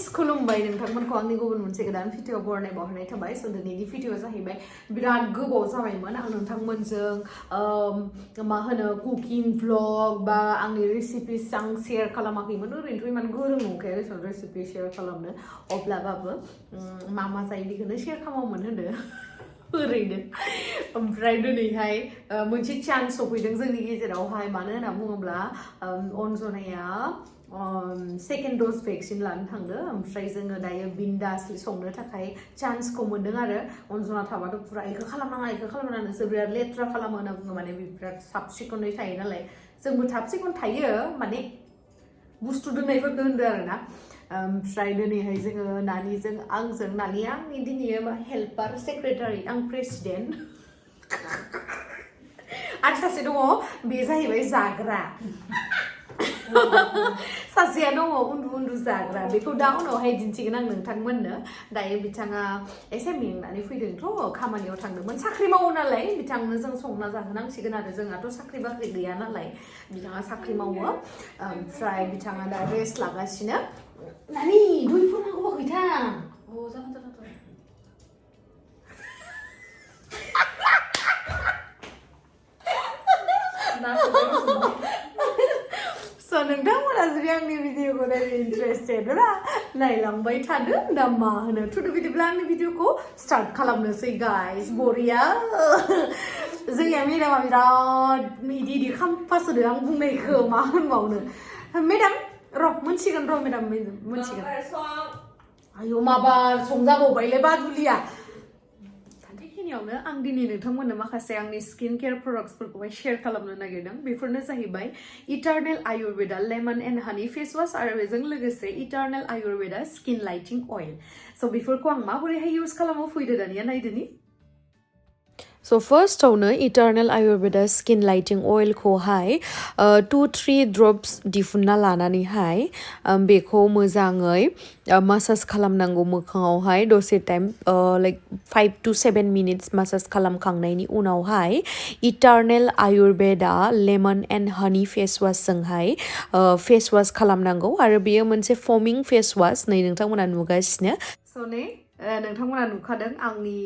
खुलुमबाय नोंथांमोनखौ आंनि गुबुन मोनसे गोदान भिडिअ बरायनाय बावहरनाय थाबाय स' दिनैनि भिडिअ जाहैबाय बिराद गोबाव जाबायमोन आं नोंथांमोनजों मा होनो कुकिं भ्लग बा आंनि रेसिपिस आं शेयार खालामाखैमोन ओरैनोथ' इमान गोरों नंखाया स' रेसिपि शेयार खालामनो अब्लाबाबो मा मा जायो बेखौनो शेयार खालामोमोन होनो ओरैनो ओमफ्राय दिनैहाय मोनसे चान्स सफैदों जोंनि गेजेरावहाय मानो होनना बुङोब्ला अनजनाया सेकेन्ड द'ज भेक्सिन लानो थांदों ओमफ्राय जोङो दायो बिन्दासलि संनो थाखाय चान्सखौ मोन्दों आरो अनजना थाबाथ' पुरा इखौ खालामनाङा नोंसोर बिराद लेथ्रा खालामो होनना बुङो माने बिराद साब सिखोनै थायो नालाय जोंबो साब सिखोन थायो माने बुस्थु दोननायफोरखौ होनदों आरो ना ओमफ्राय दिनैहाय जोङो नानिजों आंजों नानिया आंनि दिनै हेल्पार सेक्रेटारि आं प्रेसिडेन्ट आरो सासे दङ बे जाहैबाय जाग्रा सासेया दङ उन्दु जाग्रा बेखौ दा उनावहाय दिन्थिगोन आं नोंथांमोननो दायो बिथाङा एसे मेंनानै फैदोंथ' खामानियाव थांदोंमोन साख्रि मावो नालाय बिथांनो जों संना जाहोनांसिगोन आरो जोंहाथ' साख्रि बाख्रि गैया नालाय बिथाङा साख्रि मावो ओमफ्राय बिथाङा दा रेस्ट लागासिनो नानि दुइफोर नांगौबा खैथां जागोन स' नोंथांमोना जुदि आंनि भिडिअखौ नायनो इन्टारेस्टेडब्ला नायलांबाय थादो दा मा होनो थुदो बिदिब्ला आंनि भिडिअखौ स्टार्ट खालामनोसै गाइस बरिया जोंनिया मेडामा बिराद इदि खामफासोदो आं बुंनायखौ मा होनबावनो मेडाम र' मोनसिगोन र' मेडाम मोनसिगोन आयौ माबा संजाबावबायलै बादुलिया बेखिनियावनो आं दिनै नोंथांमोननो माखासे आंनि स्किन केयार प्रडाक्ट्सफोरखौहाय शेयार खालामनो नागिरदों बेफोरनो जाहैबाय इटारनेल आयुर्वेदा लेमन एन्ड हानि फेस वाश आरो बेजों लोगोसे इटारनेल आयुर्वेदा स्किन लाइटिं अइल स' बेफोरखौ आं माबोरैहाय इउज खालामो फैदो दानिया नायदोनि स' फार्स्टआवनो Eternal Ayurveda skin lighting अइलखौहाय 2-3 drops दिहुनना लानानैहाय बेखौ मोजाङै मासाज खालामनांगौ मोखाङावहाय दसे टाइम लाइक 5 to 7 मिनिट्स मासाज खालामखांनायनि उनावहाय इटारनेल आयुर्वेदा लेमन एन्ड हानि फेस वाशजोंहाय फेस वाश खालामनांगौ आरो बेयो मोनसे फमिं फेस वाश नै नोंथांमोना नुगासिनो स' नै नोंथांमोना नुखादों आंनि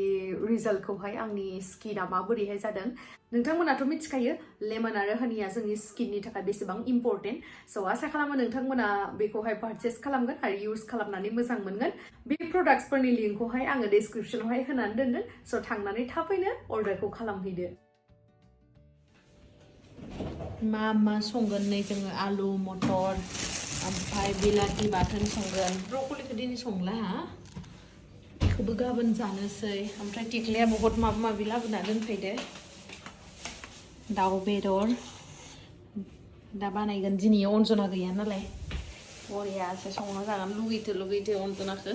रिजाल्टखौहाय आंनि स्किना माबोरैहाय जादों नोंथांमोनाथ' मिथिखायो लेमन आरो हानिया जोंनि स्किननि थाखाय बेसेबां इम्परटेन्ट स' आसा खालामो नोंथांमोना बेखौहाय पारचेस खालामगोन आरो इउज खालामनानै मोजां मोनगोन बे प्रडाक्ट्सफोरनि लिंकखौहाय आङो डिसक्रिपसनावहाय होनानै दोनगोन स' थांनानै थाबैनो अर्डारखौ खालामहैदो मा संगोन नै जोङो आलु मटर ओमफ्राय बिलाथि बाथोन संगोन ब्रकलिखौ दिनै संला बेखौबो गाबोन जानोसै ओमफ्राय टिक्लिया बहुत माबा माबि लाबोना दोनफैदो दाउ बेदर दा बानायगोन दिनै अनजना गैया नालाय बरियासो संना जागोन लुगैदो अनजनाखौ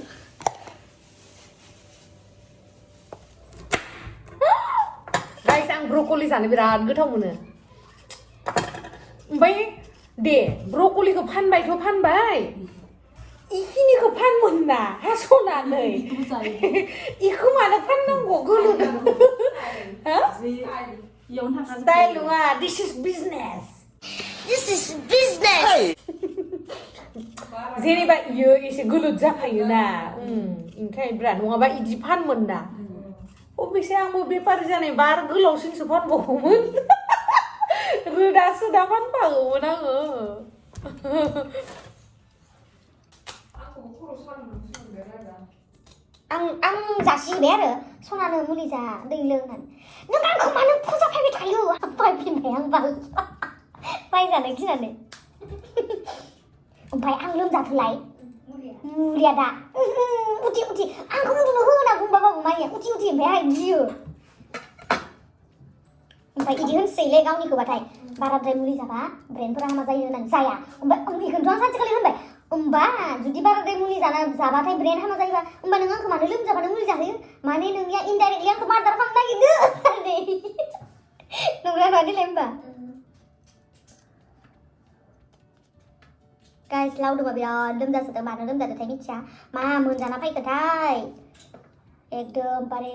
गाइस आं ब्रकलि जानो बिराद गोथाव मोनो ओमफ्राय दे ब्रकलिखौ फानबायथ' फानबाय इखिनिखौ फानमोन ना हास'नानै इखौ मानो फाननांगौ गोलोदों स्टाइल नङा दिस इज बिजनेस जेनेबा इयो एसे गोलोद जाखायोना ओंखायनो बिराद नङाबा इदि फानमोन ना अबयसे आंबो बेफारि जानाय बार गोलावसिनसो फानबावोमोन रोदा सोदा फानबावोमोन आङो आं जासिबाय आरो सनानो मुलि जा दै लों होननानै नों आंखौ मानो फुजा फैबाय थायो बायफिनबाय आं बायजानो गिनानै ओमफ्राय आं लोमजाथोलाय मुलिया दा उथि आंखौ उन्दुनो हो होनना बुंबाबो मानिया उथि ओमफ्राय गियो ओमफ्राय इदि होनसैलै गावनिखौबाथाय बाराद्राय मुलि जाबा ब्रेनफोरा हामा जायो होननानै जाया ओमफ्राय बेखौनोथ' आं सानसेखालि होनबाय होमबा जुदि बाराद्राय मुलि जाबाथाय ब्रेन हामा जायोबा होमबा नों आंखौ मानो लोमजाबानो मुलि जाहोयो माने नोंनिया इनडाइरेक्टलि आंखौ मार्डार खालामनो नागिरदों नंगौना नङा देलाय होमबा गाइस लावदुमा बिराद लोमजासोदों मानो लोमजादोंथाय मिथिया मा मोनजाना फैखोथाय एकदमबारे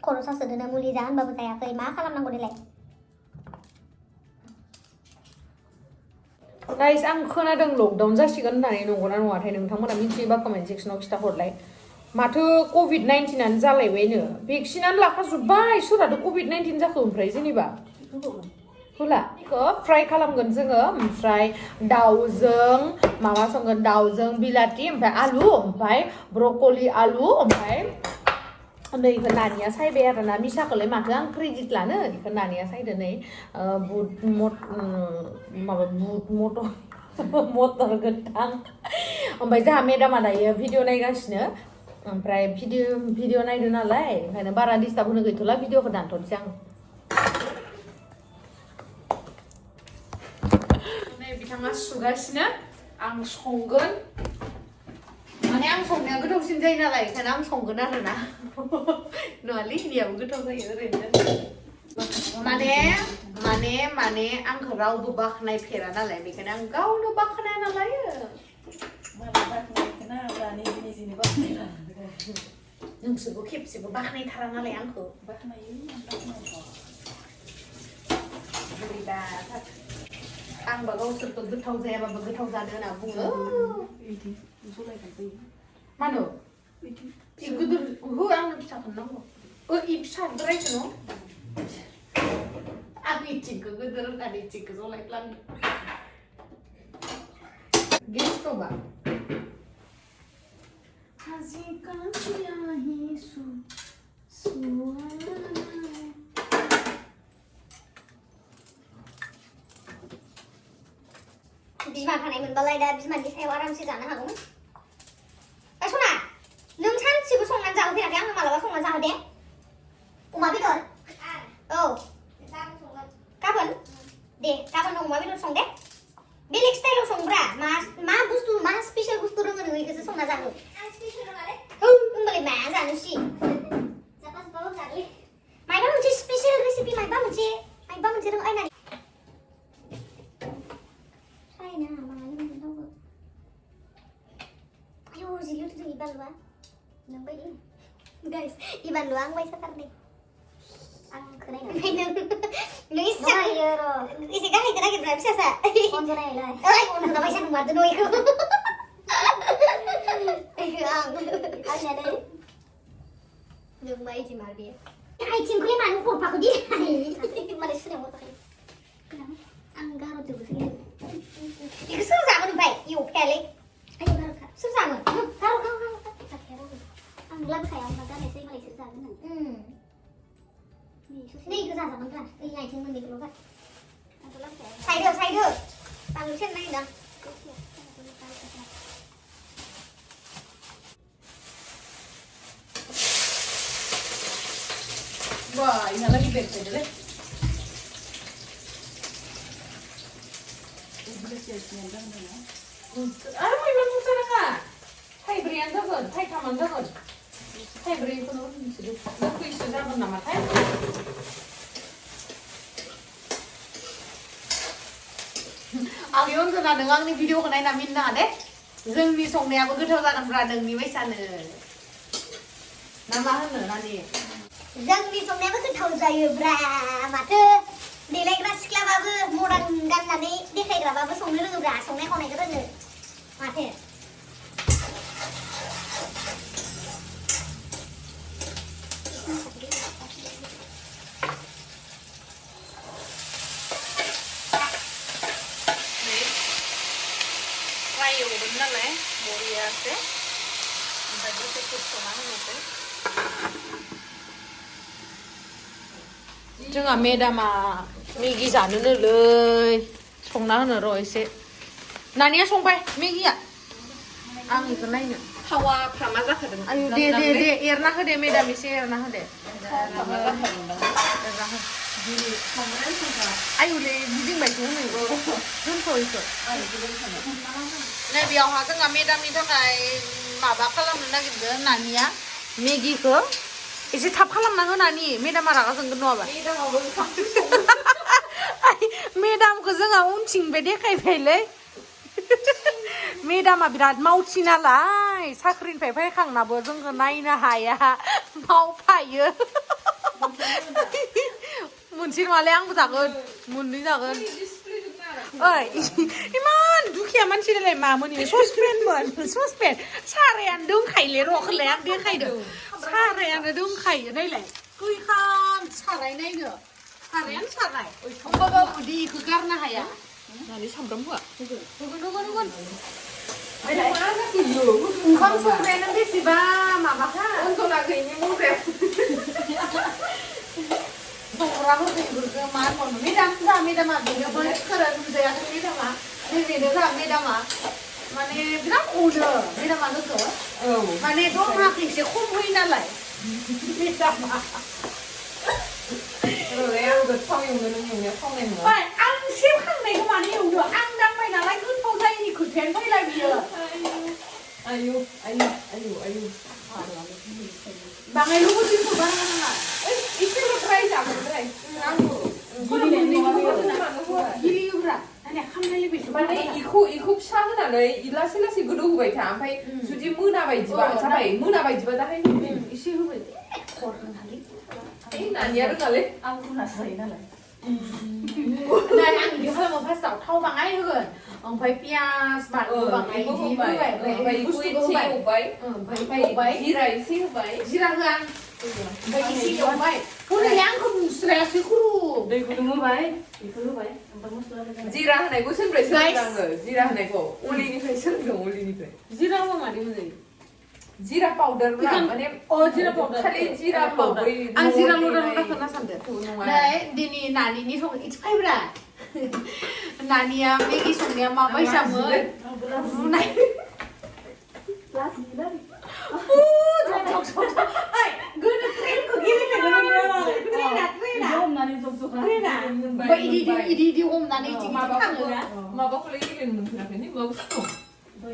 खर' सासोदोनो मुलि जा होनबाबो जायाखै मा खालामनांगौ देलाय गाइस आं खोनादों लकडाउन जासिगोन होननानै नंगौना नङाथाय नोंथांमोना मिथियोबा कमेन्ट सेक्सनाव खिथाहरलाय माथो कभिड-19 जालायबायनो भेक्सिनानो लाखाजोब्बाय सोरहाथ' कभिड-19 जाखो ओमफ्राय जेनेबा होला बेखौ फ्राय खालामगोन जोङो ओमफ्राय दाउजों माबा संगोन दाउजों बिलाथि ओमफ्राय आलु ओमफ्राय ब्रकलि आलु ओमफ्राय नै नानिया सायबाय आरोना मिसाखौलाय माथो आं क्रेडिट लानो बेखौ नानिया सायदो नै बुट मटर गोथां ओमफ्राय जोंहा मेदामा दायो भिडिअ नायगासिनो ओमफ्राय भिडिअ नायदो नालाय ओंखायनो बारा डिस्टार्ब होनो गैथ'ला भिडिअखौ दानथ'नोसै आं नै बिथाङा सुगासिनो आं संगोन माने आं संनाया गोथावसिन जायो नालाय ओंखायनो आं संगोन आरोना नङालै हिनियाबो गोथाव जायो ओरैनो माने आंखौ रावबो बाख्नायफेरा नालाय बेखायनो आं गावनो बाख्नायना लायो नोंसोरबो खेबसेबो बाख्नायथारा नालाय आंखौ आंबा गावसोरखौ गोथाव जायाबाबो गोथाव जादों होनना बुङो मानो गिदिर हो आंनो फिसाखौनो नांगौ इ फिसाद्रायखौ न' आं इथिंखौ गिदिर होननानै इथिंखौ जलायफ्लाङो गेस्टबा बिमा थानाय मोनबालाय दा बिमानि सायाव आरामसे जानो हागौमोन सना नों सानसेबो संनानै जाहोफेराखै आंनो मालाबा संनानै जाहो दे अमा बेदर औ गाबोन दे गाबोन अमा बेदर सं दे बेलेग स्टाइलाव संब्रा मा बुस्थु मा स्पेशल बुस्थु रोङो नों इखौसो संना जाहो आं स्पेशल रोङालै होमबालाय मा जानोसै मायबा मोनसे स्पेशल रेसिपि मायबा मोनसे रों आयनानै Ibanwa, nang bayi, guys, Ibanwa ang may sakarni. Ang kunay na. Luis siya. Isi kahit na kita bisa sa. Kondo na ilay. Ay, kondo na may siya numar doon ko. Ay, ang niya deh. Nung bayi si Marvia. Ay, cing kuya man ko pa ko di. Malis na mo tayo. Ang garo tuh sih. Iku susah mo bay, yuk kali. Ayo garo ka. Susah mo. Garo. Lắm khỏe mà cái này xây mà lại sự già cái này. Đi cứ già già mình ra. Đi này trên mình đi nó vậy. Xay được. Tao đứng trên này nè. Wah, ini lagi beda deh. Aduh, mau bilang sana nggak? Hai berian jagon, hai taman jagon. Hai berian kono sudah. Aku isu jagon nama hai. Agion sana dengang nih video kenai namin na deh. जोंनि संनायाबो गोथाव जागोनब्रा नोंनि बायसानो. ना मा होनो नानि? जोंनि संनायाबो गोथाव जायोब्रा माथो देलायग्रा सिख्लाबाबो मडार्न गाननानै देखायग्राबाबो संनो रोङोब्रा संनाय खावनायखौ रोङो माथो फ्राय नालाय बरियासे ओमफ्राय दसे संना होनोसै जोंहा मेदामा मेगि जानोनोलै संना होनो र' एसे नानिया संबाय मेगिया आं इखौ नायनो थावाफ्रा मा जाखादों आयु दे एरना होदे मेदाम एसे एरना होदे मा जाखादों एरना हो आयुलै गिदिंबायसो होनैबो दोनथ' इखौ नै बेयावहा जोंहा मेदामनि थाखाय माबा खालामनो नागिरदों नानिया मेगिखौ एसे थाब खालामना होनानि मेदामा रागा जोंगोन नङाबा मेदामखौ जोंहा उनथिंबाय देखायबायलै मेदामा बिराद मावथि नालाय साख्रिनिफ्राय फैखांनाबो जोंखौ नायनो हाया मावफायो मोनसे नङालै आंबो जागोन मोननै जागोन ओइ इमान दुखिया मानसि नालाय मामोन इयो ससपेनमोन ससपेन सारायानो दंखायोलै र'खोलाय आं देखायदों सारायानो दंखायो नायलाय खैखान साराय नायनो सारायानो साराय होमबाबो उदै इखो गारनो हाया नानै सामब्राम होआ होगोन ओंखाम संनायानो बेसेबा माबाखा उन्दुनाखैनि मबाइल संग्राफोरखौ इफोरखौ मा होनबावनो मेदामा बेनोबो सिखारा नुजायाखै बेनो मेदामा माने बिराद अनो मेदामा जोंखौ माने दरमाखौ एसे खम होयो नालाय मेदामा आं गोथाव एवनो नों एवनाया थावनाय नङा आं सेबखांनायखौ मानो एवनो आं दांबाय नालाय गोथाव जायिनि खोथायानो फैला बियो आयु बाङायल' गोथौखौ बारा नाङा एसेल' द्राय जागोनद्राय आंबो गिलियोब्रा दानिया खामनायले बेसे माने इखौ फिसा होनानै लासै लासै गोदौ होबाय था ओमफ्राय जुदि मोना बायदिबा जाबाय मोना बायदिबा दाहाय एसे होबाय खर होनानै नानिया रोङालै आं रुनासो जायो नालाय आं बिदि खालामो फार्स्टआव थाव बाङाय होगोन ओमफ्राय पियास बानलु बाङाय बिदि होबाय ओमफ्राय बुस्थुखौ होबाय ओमफ्राय जिरा एसे होबाय जिरा होआ ओमफ्राय एसे एवबाय हनै आंखौ बुस्रायासै खर' दै गुदुं होबाय बेखौ होबाय ओमफ्राय मस्ला होबाय जिरा होनायखौ सोरनिफ्राय सोलोंदों आङो जिरा होनायखौ अलिनिफ्राय सोलोंदों अलिनिफ्राय जिरा होबा मादै मोजायो जिरा पाउडार माने जिरा पाउडार खालि जिरा पाउडार आं जिरा लदा खोना सानदों नै दिनै नानिनि संनाय इट्स फाइब्रा नानिया मेगि संनाया माबायसामोन रुनाय गोदो ट्रेनखौ गेलेफेरदों हमनानै जब इदि हमनानै इदि थाङोना माबाखौलाय गेलेनो मोनफेराखै माबा सुखौ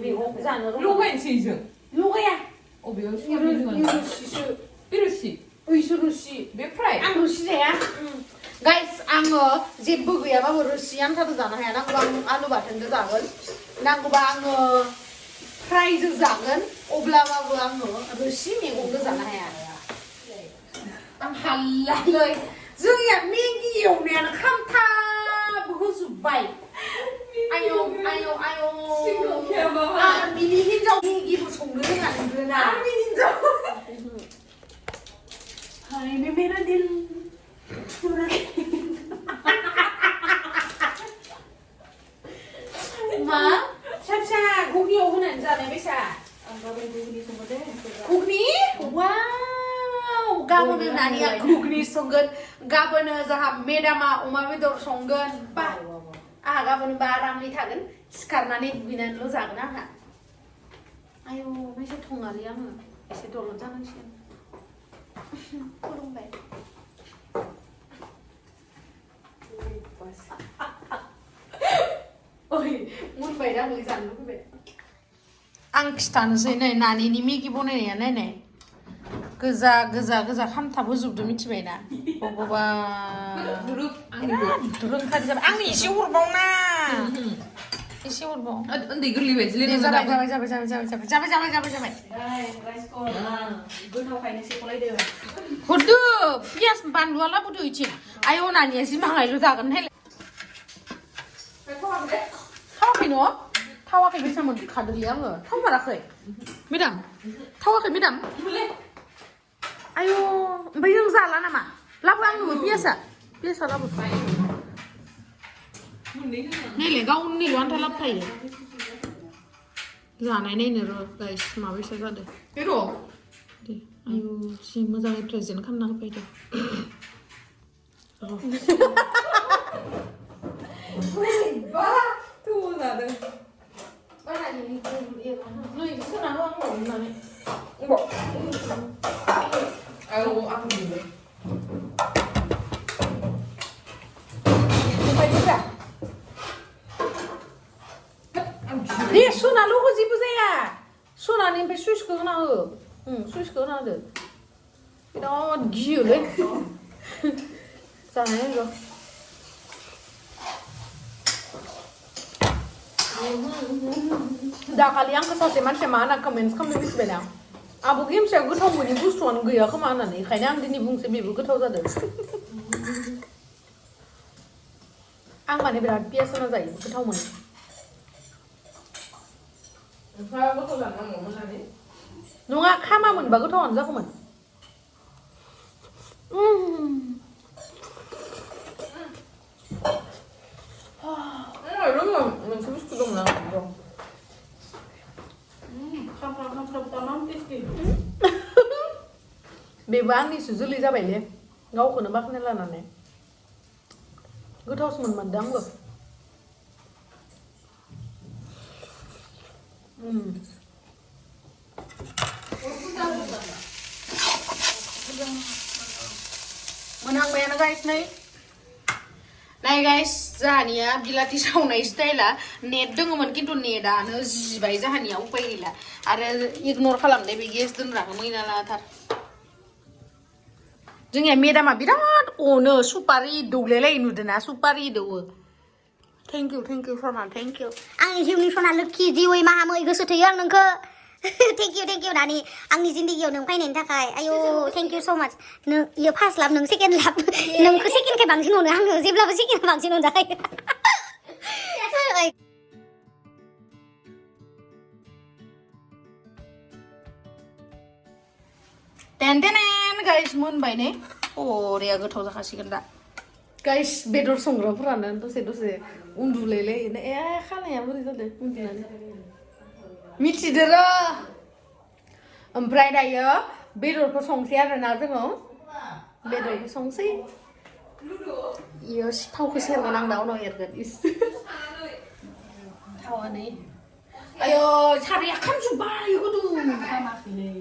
मैगं जानो लगायनोसै जों लगाया अबेयाव रुसि बे फ्राय आं रुसि जाया गाइस आङो जेबो गैयाबाबो रुसि आन्थाबो जानो हाया नांगौबा आं आलु बाथोनजों जागोन नांगौबा आङो फ्रायजों जागोन अब्लाबाबो आङो रुसि मैगंजों जानो हाया आं हाल्लालै जोंनिया मेगि एवनायानो खामथाब होजोब्बाय आयौ मिनि हिन्जाव मेगिबो संनो रोङा नोंगोना हाय बे मेरा दिल मा फिसा फिसा घुगनियाव होनानै जानाय बेसा घुगनि वाव गाबोनो नानिया घुगनि संगोन गाबोनो जोंहा मेदामा अमा बेदर संगोन बा आहा गाबोन बा आरामै थागोन सिखारनानै दुगैनानैल' जागोन आंहा आयौ बेसे थङालै आङो एसे दलद जानांसिगोन खुलुमबाय ओइ मोनबाय दा मै जानो लुबैबाय आं खिथानोसै नै नानिनि मेगि बनायनाया नायनाय गोजा खामथाब होजोबदो मिथिबायना भगबान रोंखारि जाबाय आंनो एसे हरबावना एसे हरबाव उन्दै गोरलै बायदिलै जाबाय गोथावखायनो सेख'लायदो हरदो पियास बानलुआ लाबोदो इथिं आयौ नानिया जि माहायल' जागोन नायलाय थावाखै न' थावाखै बेसामोन खादोलै आङो थाव माराखै मेदाम थावाखै मेदाम आयौ ओमफ्राय जों जाला नामा लाबो आंनोबो पियासा लाबो नायलाय गावनिल' आन्था लाबोखायो जानाय नायनो र' गाइस माबायसा जादों बे र' दे आयौ जि मोजाङै प्रेजेन्ट खालामना होफैदो जादों दे सुनाल' हो जेबो जाया सुनानै ओमफ्राय सुइचखौ होना हो सुइचखौ होना होदो बिराद गियोलै जानाय र' दाखालि आंखौ सासे मानसिया मा होनना कमेन्ट्स खालामदों मिथिबायना आब' गेमस्रिया गोथाव मोनि बुस्थुआनो गैया खोमा होननानै ओंखायनो आं दिनै बुंसै बेबो गोथाव जादों आं माने बिराद पियास होना जायो गोथाव मोनो नोंस्रा गोथाव जानो नांगौमोन नालाय नङा खामा मोनबा गोथावानो जागौमोन रोङो मोनसे बुस्थु दंना दं खामफ्राम तामाम टेस्टि बेबो आंनिसो जोलै जाबायले गावखौनो बाख्नाय लानानै गोथावसो मोनदों आंबो मोनहांबायानो गाइस नाय गाइस जाहानिया बिलाथि सावनाय स्टाइला नेट दङमोन खिन्थु नेटआनो जिबाय जाहानिया उपाय गैला आरो इगनर खालामनाय बे गेस दोनग्राखौ मैला लाथार जोंनिया मेदामा बिराद अनो सुपारि दौलायलाय नुदोंना सुपारि दौवो थेंक इउ सना थेंक इउ आंनि जिउनि सना लोखि जिउयै माहामै गोसो थैयो आं नोंखौ थेंक इउ दानि आंनि जिन्दगियाव नों फैनायनि थाखाय आयौ थेंक इउ स माच नों इयो फार्स्ट लाभ नों सेकेन्ड लाभ नोंखौ सेकेन्डखाय बांसिन अनो आङो जेब्लाबो सेकेन्ड बांसिन अनजाखायो टेन गाइस मोनबाय ने अरेया गोथाव जाखासिगोन दा गाइस बेदर संग्राफोरानो दसे उन्दुलायलायोनो ए खानाया बोरै जादों उन्दुनानै मिथिदो र ओमफ्राय दायो बेदरखौ संसै आरोना जोङो बेदरखौ संसै इयो थावखौ सेरगोन आं दा उनाव एरगोन इस थावा नै आयो साराया खामजोब्बाय गुदुं खामाखैलै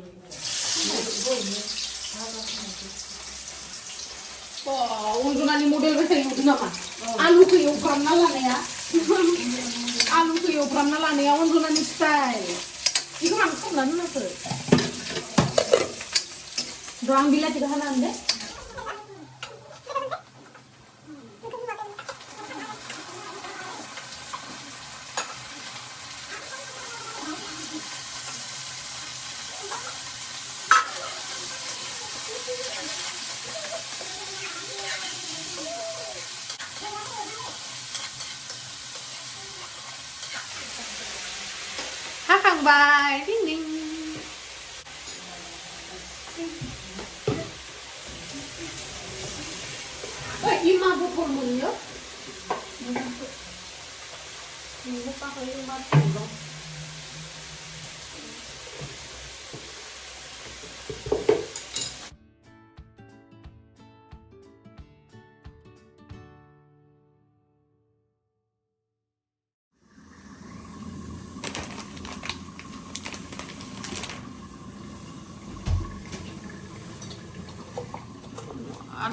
उन्दुनानै मडेल बायदि नुदों नामा आलुखौ एवफ्रामना लानाया उन्दुनानै स्टाइल बेखौ मानो खालामना दोनाखै र' आं बिलाथिखौ हानानै दे हाखांबाय दिं दिं इमा बथल मोनो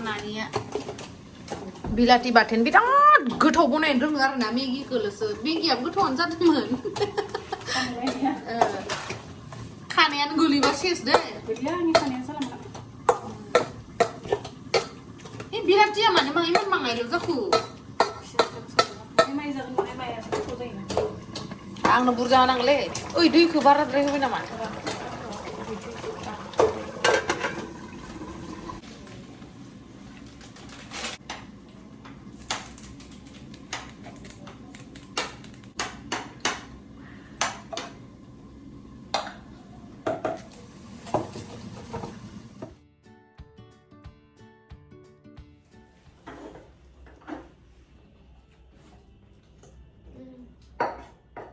नानिया बिलाथि बाथोन बिराद गोथाव बनायनो रोङो आरोना मेगिखौल'सो मेगियाबो गोथावानो जादोंमोन खानायानो गोलैबा सेस दे गैया आंनि खानाया सालामला ए बिलाथिया मानो इमान मांगायल' जाखो माइ जागोन माने माइया गोथाव जायोना आंनो बुरजा नांगौलै ओइ दैखौ बाराद्राय होबाय नामा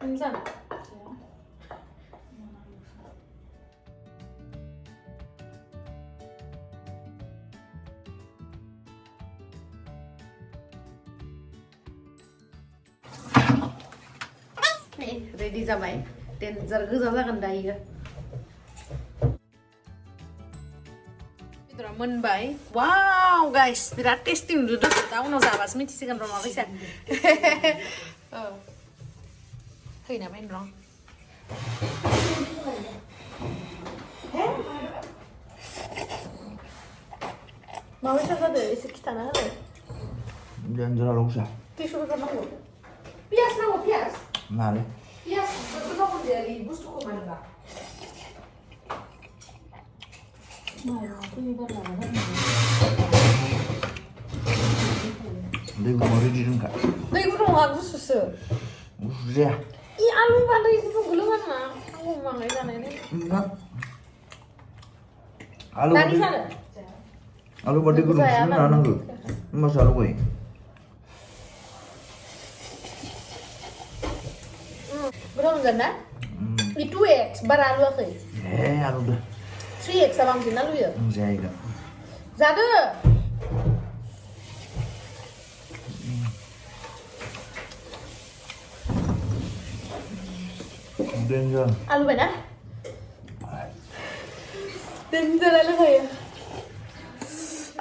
Minsan. Ready जाबाय डेन्जार गोजा जागोन दायो बेदरा मोनबाय वाव गाइस बिराद टेस्टि नुदों दा उनाव जाबासो मिथिसिगोन र' माबायसा औ फैना बायनो र' माबायसा जादों एसे खिथाना होदो डेन्जार लंसा टिसु पेपार नांगौ पियास नांगौ पियास माले पियास नांगौ देरि बुस्थुखौ मानोबा दै गुदुङाव रेडि दोनखा दै गुदुङा गुसुसो गुसु जाया इ आलु बा दै गुदुंखौ लोङा नामा आंबो बाङाय जानायनो आलु दानि जानो आलु दै गुदुं फुदुंना होनांगौ होमबासो आलु गयो गोथाव मोनगोन ना इ 2x बारा आलुआखै आलु दो 3x आ बांसिन आलुयो जायगा जादो डेन्जर आलु बायना डेन्जर आलु खायो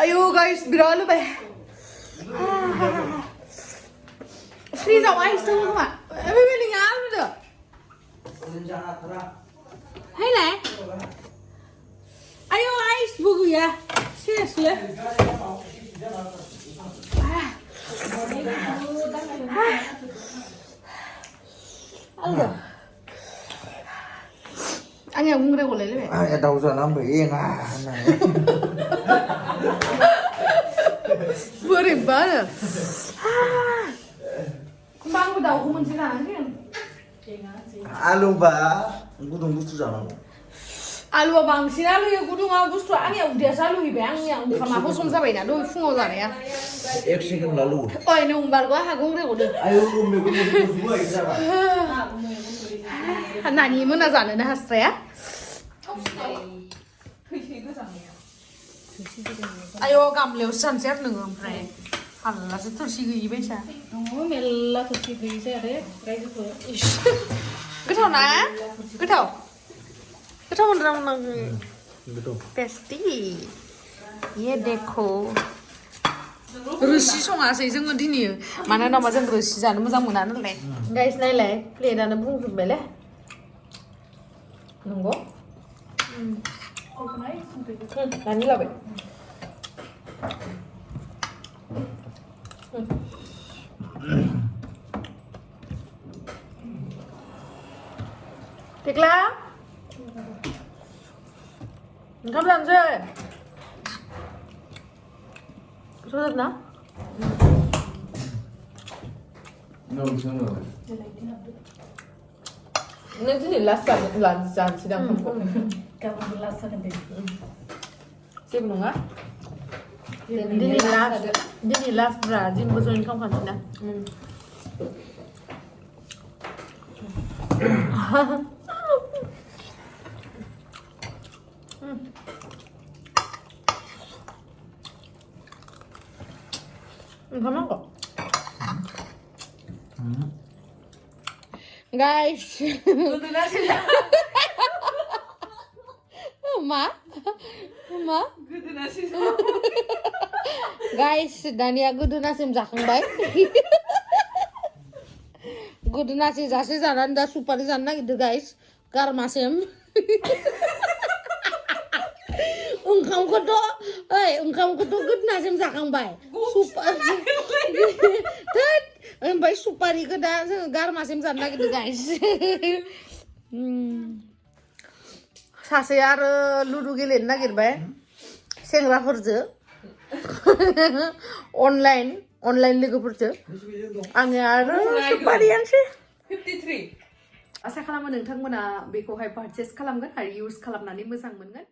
आयु गाइस बिराद आलु बाय फ्रिजाव आइस दङ खोमा बे बेलिङा आलुदो हायलाय आयु आइसबो गैया सेसलै आलु आंनिया बुंग्रा गलायलायबाय दाउ जाना ओमफ्राय एङा होननानै बोरैबा आरो होमबा आंबो दाउखौ मोनसे जानांगोन आलुबा गुदुं बुस्थु जानांगौ आलुआ बांसिन आलुयो गुदुङा बुस्थुआ आंनिया उदैयासो आलुहैबाय आंनिया ओंखामा हजम जाबायना दहाय फुङाव जानाया 1 सेकेन्ड लालु ओइ नंबारगौ आंहा गंग्रे गदो आयु मेगन मोदै जाबा नानि मोना जानोनो हास्राया आयौ गामलायावसो जानोसै आरो नोङो ओमफ्राय हाल्लासो थोरसि गैयि बायसा दङ मेल्ला थोरसि गैयिसै आरो रायजोफोर गोथाव ना गोथाव गोथाव मोनदों बेथ' टेस्टी ये देखो रोसि सङासै जोङो दिनै मानो होनोबा जों रोसि जानो मोजां मोना नालाय गाइस नायलाय प्लेटानो बुंजोबबायलै नंगौ नानि लाबाय टेक्ला ओंखाम जानोसै गोथाव ना नों दिनै लास्ट जानोसै दां ओंखामखौ गाबोनबो लास्ट जागोन दे जेबो नङा दिनै लास्ट ब्रा दिनबो जइन खालामखानोसै ना ओंखाम नांगौ guys मा guys दानिया गोदोनासिम जाखांबाय गोदोनासे जासे जानानै दा सुपारि जानो नागिरदों guys गारमासिम ओंखामखौथ' गोदोनासिम जाखांबाय ओमफ्राय सुपारिखौ दा जोङो गारमासिम जानो नागिरदों गाइस सासे आरो लुदु गेलेनो नागिरबाय सेंग्राफोरजों अनलाइन लोगोफोरजों आङो आरो सुपारियानोसै 53 आसा खालामो नोंथांमोना बेखौहाय पारचेस खालामगोन आरो इउज खालामनानै मोजां मोनगोन